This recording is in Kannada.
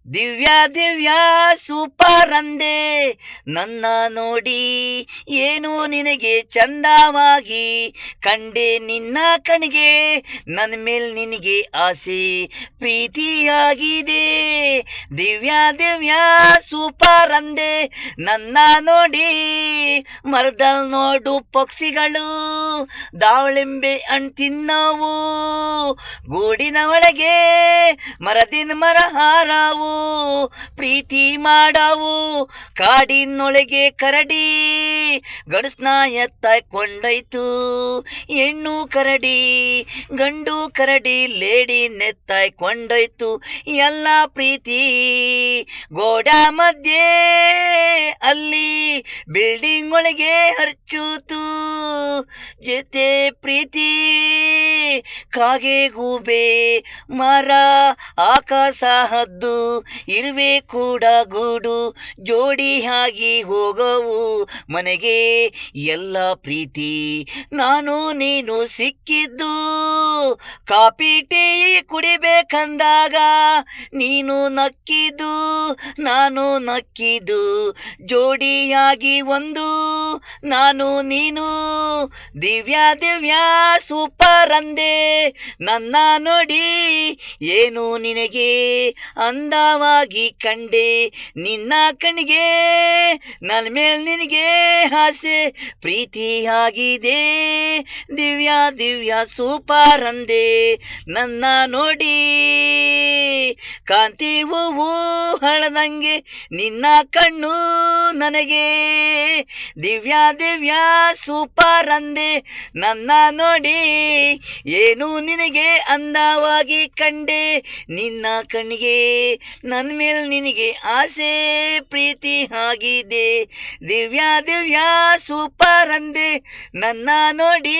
ದಿವ್ಯಾ ದಿವ್ಯಾ ಸೂಪರ್ ಅಂದೆ ನನ್ನ ನೋಡಿ, ಏನು ನಿನಗೆ ಚಂದವಾಗಿ ಕಂಡೆ ನಿನ್ನ ಕಣ್ಗೆ, ನನ್ನ ಮೇಲ್ ನಿನಗೆ ಆಸೆ ಪ್ರೀತಿಯಾಗಿದೆ. ದಿವ್ಯಾ ದಿವ್ಯಾ ಸೂಪರ್ ಅಂದೆ ನನ್ನ ನೋಡಿ, ಮರದಲ್ಲಿ ನೋಡು ಪಕ್ಷಿಗಳು ದಾಳಿಂಬೆ ಹಣ್ಣು ತಿನ್ನವು, ಗೂಡಿನ ಒಳಗೆ ಮರದಿನ ಮರ ಹಾರವು ಪ್ರೀತಿ ಮಾಡವು, ಕಾಡಿನೊಳಗೆ ಕರಡಿ ಗಡಸ್ನ ಎತ್ತಾಯ್ಕೊಂಡೋಯ್ತು, ಹೆಣ್ಣು ಕರಡಿ ಗಂಡು ಕರಡಿ ಲೇಡಿ ನೆತ್ತಾಯ್ಕೊಂಡೋಯ್ತು, ಎಲ್ಲ ಪ್ರೀತಿ ಗೋಡ ಮಧ್ಯೆ ಅಲ್ಲಿ ಬಿಲ್ಡಿಂಗ್ ಒಳಗೆ ಹರ್ಚೂತು, ಜೊತೆ ಪ್ರೀತಿ ಕಾಗೆ ಗೂಬೆ ಮರ ಆಕಾಶ ಹದ್ದು ಇರುವೆ ಕೂಡ ಗೂಡು ಜೋಡಿಯಾಗಿ ಹೋಗವು ಮನೆಗೆ, ಎಲ್ಲ ಪ್ರೀತಿ ನಾನು ನೀನು ಸಿಕ್ಕಿದ್ದು, ಕಾಫಿ ಟೀ ಕುಡಿಬೇಕಂದಾಗ ನೀನು ನಕ್ಕಿದ್ದು ನಾನು ನಕ್ಕಿದ್ದು, ಜೋಡಿಯಾಗಿ ಒಂದು ನಾನು ನೀನು. ದಿವ್ಯಾ ದಿವ್ಯಾ ಸೂಪರ್ ಅಂದೆ ನನ್ನ ನೋಡಿ, ಏನು ನಿನಗೆ ಅಂದವಾಗಿ ಕಂಡೆ ನಿನ್ನ ಕಣ್ಣಿಗೆ, ನನ್ನ ಮೇಲ್ ನಿನಗೆ ಆಸೆ ಪ್ರೀತಿಯಾಗಿದೆ. ದಿವ್ಯಾ ದಿವ್ಯಾ ಸೂಪರ್ ಅಂದೆ ನನ್ನ ನೋಡಿ, ಕಾಂತಿ ಹೂವು ಹಳದಂಗೆ ನಿನ್ನ ಕಣ್ಣು ನನಗೆ. ದಿವ್ಯಾ ದಿವ್ಯಾ ಸೂಪರ್ ಅಂದೆ ನನ್ನ ನೋಡಿ, ಏನು ನಿನಗೆ ಅಂದವಾಗಿ ಕಂಡೆ ನಿನ್ನ ಕಣ್ಣಿಗೆ, ನನ್ನ ಮೇಲೆ ನಿನಗೆ ಆಸೆ ಪ್ರೀತಿ ಆಗಿದೆ. ದಿವ್ಯಾ ದಿವ್ಯಾ ಸೂಪರ್ ಅಂದೆ ನನ್ನ ನೋಡಿ.